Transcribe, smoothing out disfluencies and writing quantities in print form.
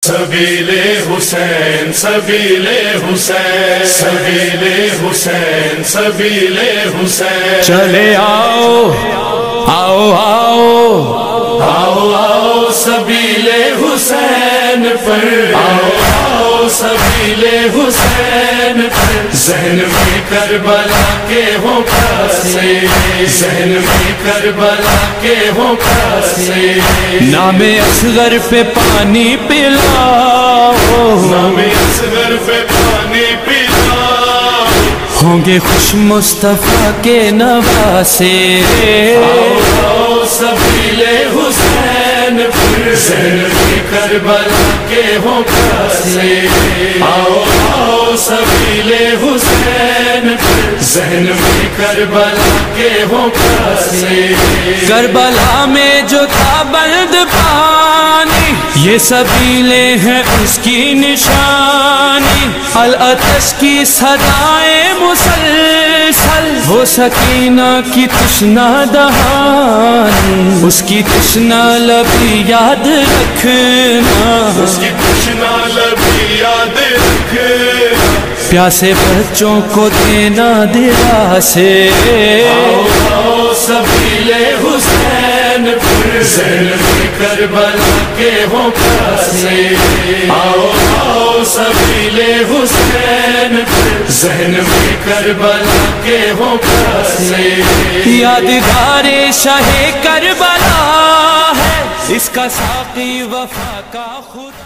سبیل حسین سبیل حسین سبیل حسین سبیل حسین چلے آؤ آؤ آؤ آؤ آؤ سبیل حسین پر آؤ سبیل حسین پر ذہن میں کربلا کے ہوں پھنسے ذہن میں کربلا کے ہوں پھنسے نام اصغر پہ پانی پلاؤ نام اصغر پہ پانی پلاؤ ہوں گے خوش مصطفیٰ کے نواسے آؤ سبیل حسین پر ذہن میں کربلا کے ہوں پھنسے آؤ سبیل حسین پر ذہن میں کربلا کے ہوں پھنسے کربلا میں جو تھا بلد پانی یہ سبیلیں ہیں اس کی نشانی العطش کی صدائیں مسلسل وہ سکینہ کی تشنہ دہانی اس کی تشنہ لبی یاد رکھنا اس کی تشنہ لبی یاد رکھنا پیاسے بچوں کو دینا دلا سے آؤ سبیل حسین پر ذہن میں کربلا کے ہوں پھنسے آؤ سبیل حسین پر ذہن میں کربلا کے ہوں پھنسے یادگار شاہ کربلا ہے اس کا ساقی وفا کا خدا